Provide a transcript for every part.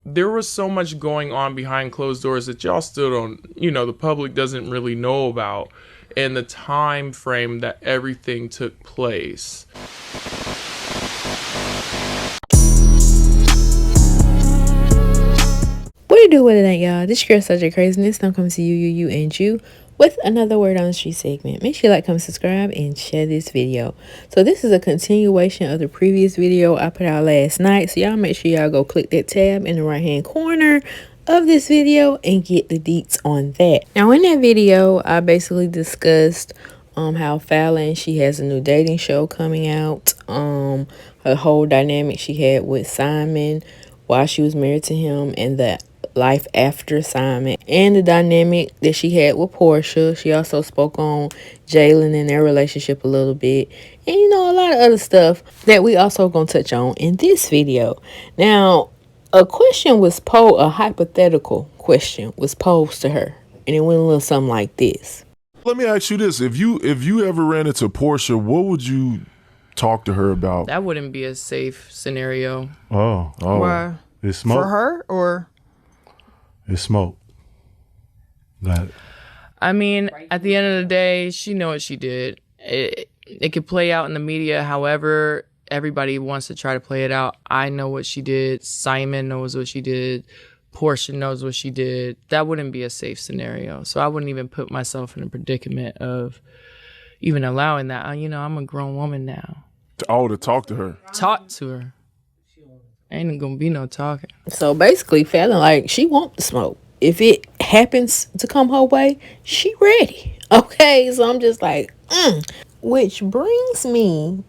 there was so much going on behind closed doors that y'all still don't, the public doesn't really know about, and the time frame that everything took place. What you do with it, ain't y'all? This girl such a craziness. Don't come to you, and you with another Word on the Street segment. Make sure you like, comment, subscribe, and share this video. So this is a continuation of the previous video I put out last night. So y'all make sure y'all go click that tab in the right hand corner of this video and get the deets on that. Now in that video, I basically discussed how Falynn, she has a new dating show coming out. Her whole dynamic she had with Simon while she was married to him, and the life after Simon, and the dynamic that she had with Porsha. She also spoke on Jalen and their relationship a little bit, and a lot of other stuff that we also gonna touch on in this video. Now, a hypothetical question was posed to her, and it went a little something like this. Let me ask you this: if you ever ran into Porsha, what would you talk to her about? That wouldn't be a safe scenario. Oh, why? It's smoke for her, or it's smoke. I mean, at the end of the day, she know what she did. It could play out in the media however everybody wants to try to play it out. I know what she did. Simon knows what she did. Porsha knows what she did. That wouldn't be a safe scenario. So I wouldn't even put myself in a predicament of even allowing that. I'm a grown woman now. To talk to her. Talk to her. Ain't gonna be no talking. So basically, Falynn, she want the smoke. If it happens to come her way, she ready. Okay, so I'm just like, Which brings me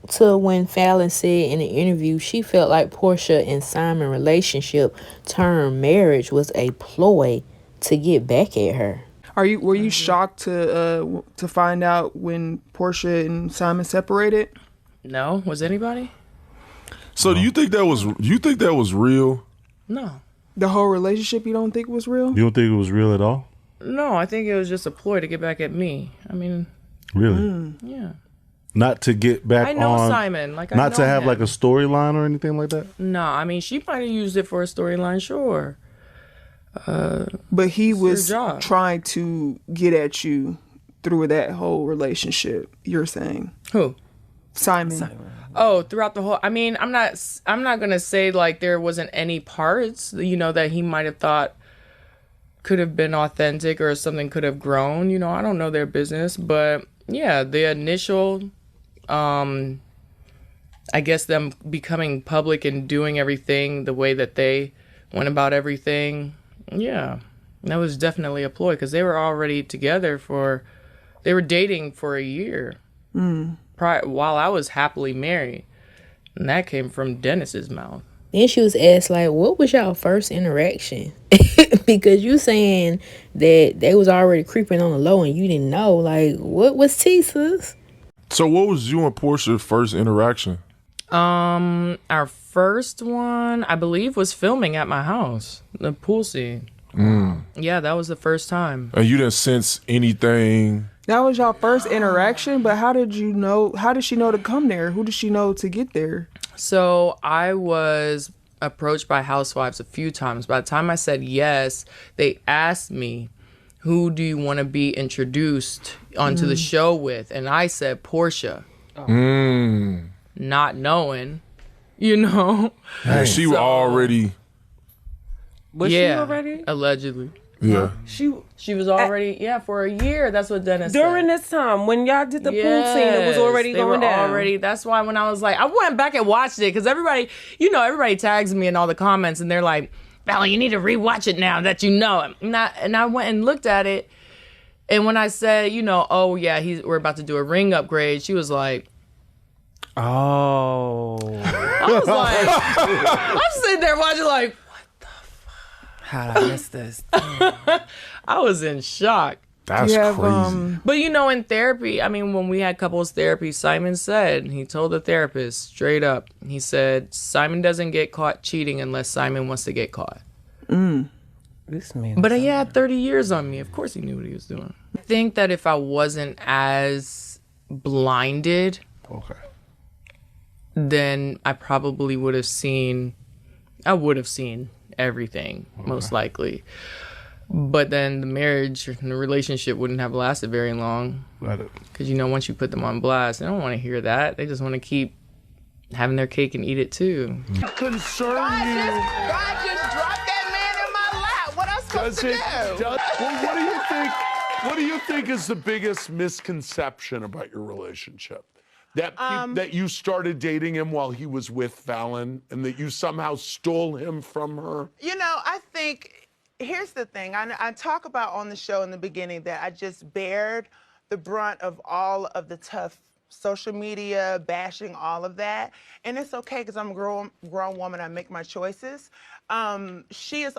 to when Falynn said in an interview she felt like Porsha and Simon relationship turned marriage was a ploy to get back at her. were you shocked to find out when Porsha and Simon separated? No, was anybody? So do you think that was real? No. The whole relationship you don't think was real? You don't think it was real at all? No, I think it was just a ploy to get back at me. I mean, really? Yeah. Not to get back on. I know Simon. Not to have like a storyline or anything like that? No, I mean, she might have used it for a storyline, sure. But he was trying to get at you through that whole relationship, you're saying? Who? Simon. Oh, throughout the whole, I mean, I'm not gonna say like there wasn't any parts, that he might have thought could have been authentic or something could have grown. I don't know their business, but yeah, the initial, I guess them becoming public and doing everything the way that they went about everything. Yeah, that was definitely a ploy because they were already together they were dating for a year. While I was happily married, and that came from Dennis's mouth. Then she was asked, what was y'all first interaction? Because you saying that they was already creeping on the low and you didn't know. What was tea, sis? So what was you and Porsha's first interaction? Our first one, I believe, was filming at my house, the pool scene. Yeah, that was the first time. And you didn't sense anything? That was y'all first interaction, but how did she know to come there? Who did she know to get there? So I was approached by housewives a few times. By the time I said yes, they asked me, who do you want to be introduced onto the show with? And I said Porsha. Not knowing, And she was already... Was she already? Allegedly. Yeah. She was already, for a year. That's what Dennis said. During this time, when y'all did the pool scene, it was already going down. That's why when I was like, I went back and watched it because everybody, everybody tags me in all the comments and they're like, Falynn, you need to rewatch it now that you know it. And I went and looked at it. And when I said, oh yeah, we're about to do a ring upgrade, she was like, oh. I was like, I'm sitting there watching like, how did I miss this? I was in shock. That's crazy. But in therapy, I mean, when we had couples therapy, Simon said, he told the therapist straight up, he said, Simon doesn't get caught cheating unless Simon wants to get caught. This man. But he had 30 years on me. Of course he knew what he was doing. I think that if I wasn't as blinded, then I probably would have seen I would have seen everything, most likely. But then the marriage and the relationship wouldn't have lasted very long. Because, once you put them on blast, they don't want to hear that. They just want to keep having their cake and eat it too. God just dropped that man in my lap. What else supposed to do? Well, what do you think is the biggest misconception about your relationship? That you started dating him while he was with Falynn, and that you somehow stole him from her? I think, here's the thing. I talk about on the show in the beginning that I just bared the brunt of all of the tough social media, bashing, all of that. And it's okay because I'm a grown woman. I make my choices. She is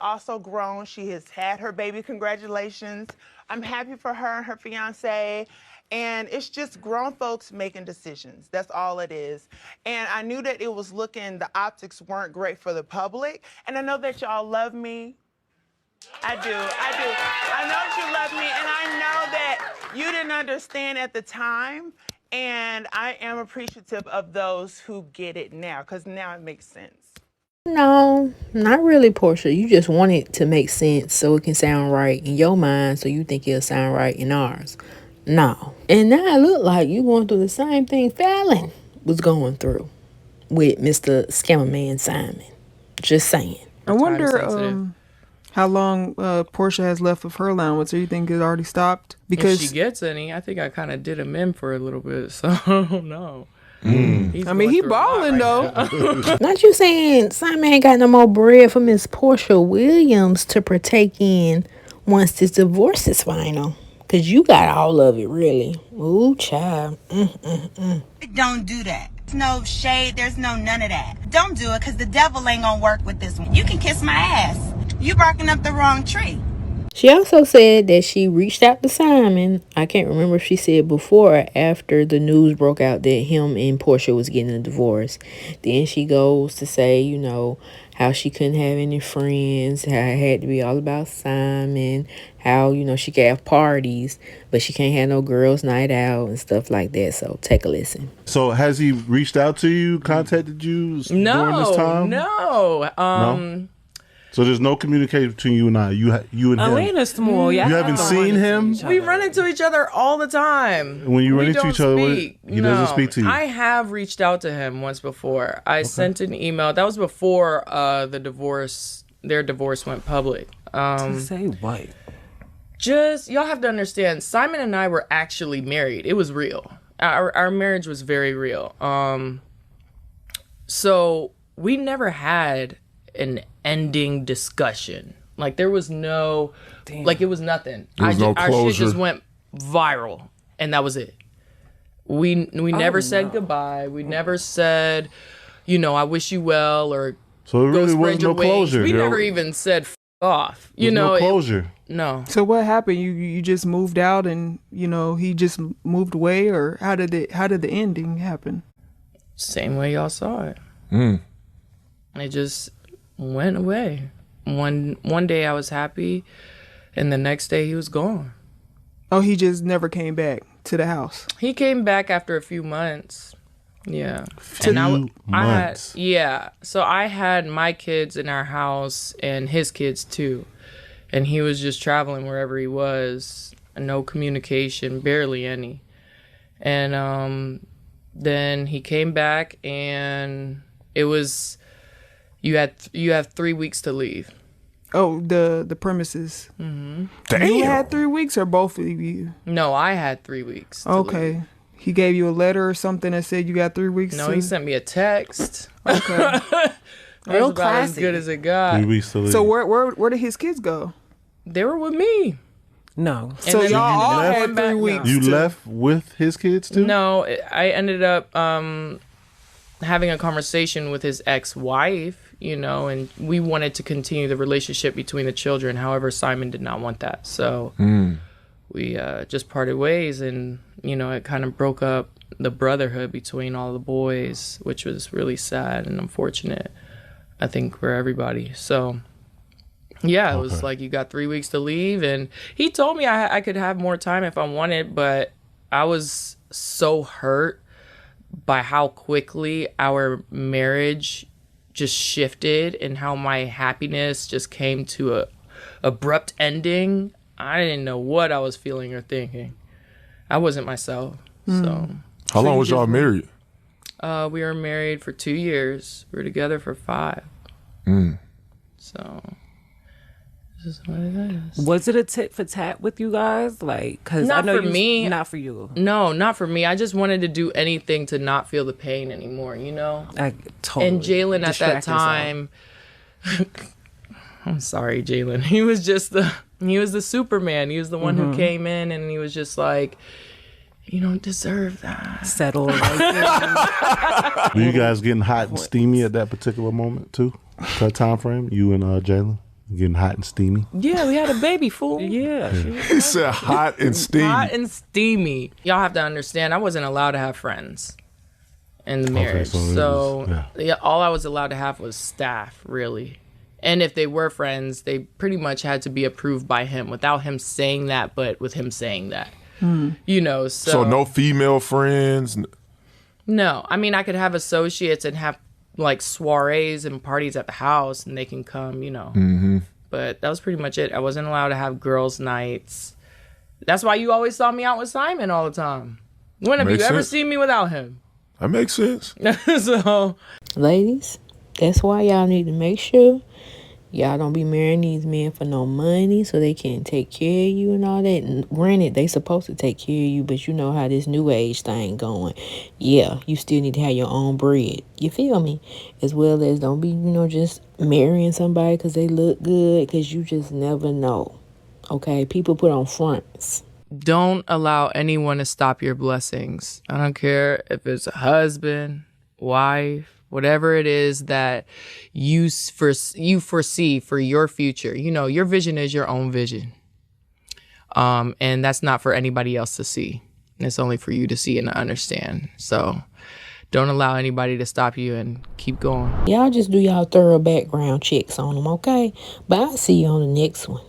also grown. She has had her baby. Congratulations. I'm happy for her and her fiance. And it's just grown folks making decisions. That's all it is. And I knew that the optics weren't great for the public. And I know that y'all love me. I do. I know that you love me, and I know that you didn't understand at the time. And I am appreciative of those who get it now, because now it makes sense. No, not really, Porsha. You just want it to make sense so it can sound right in your mind, so you think it'll sound right in ours. No. And now it look like you going through the same thing Falynn was going through with Mr. Scammer Man Simon. Just saying. I wonder how long Porsha has left of her allowance. Or you think it already stopped? Because if she gets any, I think I kind of did him in for a little bit, so I don't know. He balling though. Not you saying Simon ain't got no more bread for Miss Porsha Williams to partake in once this divorce is final? Because you got all of it, really. Ooh, child. Don't do that. There's no shade. There's none of that. Don't do it because the devil ain't going to work with this one. You can kiss my ass. You barking up the wrong tree. She also said that she reached out to Simon. I can't remember if she said before or after the news broke out that him and Porsha was getting a divorce. Then she goes to say, how she couldn't have any friends, how it had to be all about Simon, how, she could have parties, but she can't have no girls' night out and stuff like that. So take a listen. So has he reached out to you, contacted you during this time? No. So there's no communication between you and I. You and him. Elena's small. You haven't seen him? We run into each other all the time. When you run into each other, he doesn't speak to you. I have reached out to him once before. I sent an email. That was before their divorce went public. To say what? Just, y'all have to understand, Simon and I were actually married. It was real. Our marriage was very real. So we never had an ending discussion. Like there was no, it was nothing. Our shit just went viral, and that was it. We never said goodbye. We never said, I wish you well, or so it really was no closure. We never even said off. No closure. No. So what happened? You just moved out, and he just moved away, or how did the ending happen? Same way y'all saw it. It just went away. One day I was happy, and the next day he was gone. Oh, he just never came back to the house. He came back after a few months. Yeah. Months. So I had my kids in our house and his kids too. And he was just traveling wherever he was. No communication, barely any. And then he came back, and it was you have 3 weeks to leave. Oh, the premises. Mm-hmm. Damn. You had 3 weeks, or both of you? No, I had 3 weeks. Okay. Leave. He gave you a letter or something that said you got 3 weeks. No, he sent me a text. Okay. Real about as good as it got. 3 weeks to leave. So where did his kids go? They were with me. No. So y'all all had 3 weeks. You left with his kids too? No, I ended up having a conversation with his ex-wife, and we wanted to continue the relationship between the children. However, Simon did not want that. So we just parted ways, and, it kind of broke up the brotherhood between all the boys, which was really sad and unfortunate, I think, for everybody. So, yeah, it was like, you got 3 weeks to leave. And he told me I could have more time if I wanted, but I was so hurt by how quickly our marriage just shifted and how my happiness just came to a abrupt ending, I didn't know what I was feeling or thinking. I wasn't myself. So how long was y'all married? We were married for 2 years. We were together for 5. So this is what it is. Was it a tit for tat with you guys? Like, because I know me. Not for you. No, not for me. I just wanted to do anything to not feel the pain anymore, you know? I totally. And Jalen at that time, I'm sorry, Jalen. He was the Superman. He was the one who came in and he was just like, you don't deserve that. Settle right Were you guys getting hot and steamy at that particular moment too? That time frame? You and Jalen? Getting hot and steamy? Yeah, we had a baby, fool. Yeah. He said hot and steamy. Hot and steamy. Y'all have to understand, I wasn't allowed to have friends in the marriage. So all I was allowed to have was staff, really. And if they were friends, they pretty much had to be approved by him without him saying that, but with him saying that. You know, so no female friends? No. I mean, I could have associates and have like soirees and parties at the house and they can come, you know. But that was pretty much it. I wasn't allowed to have girls' nights. That's why you always saw me out with Simon all the time. When have you ever seen me without him? That makes sense. So, ladies, that's why y'all need to make sure y'all don't be marrying these men for no money so they can take care of you and all that. And granted, they supposed to take care of you, but you know how this new age thing going. Yeah, you still need to have your own bread. You feel me? As well as don't be, just marrying somebody because they look good, because you just never know. Okay? People put on fronts. Don't allow anyone to stop your blessings. I don't care if it's a husband, wife, whatever it is that you foresee for your future. You know, your vision is your own vision. And that's not for anybody else to see. It's only for you to see and to understand. So don't allow anybody to stop you and keep going. Y'all just do y'all thorough background checks on them, okay? But I'll see you on the next one.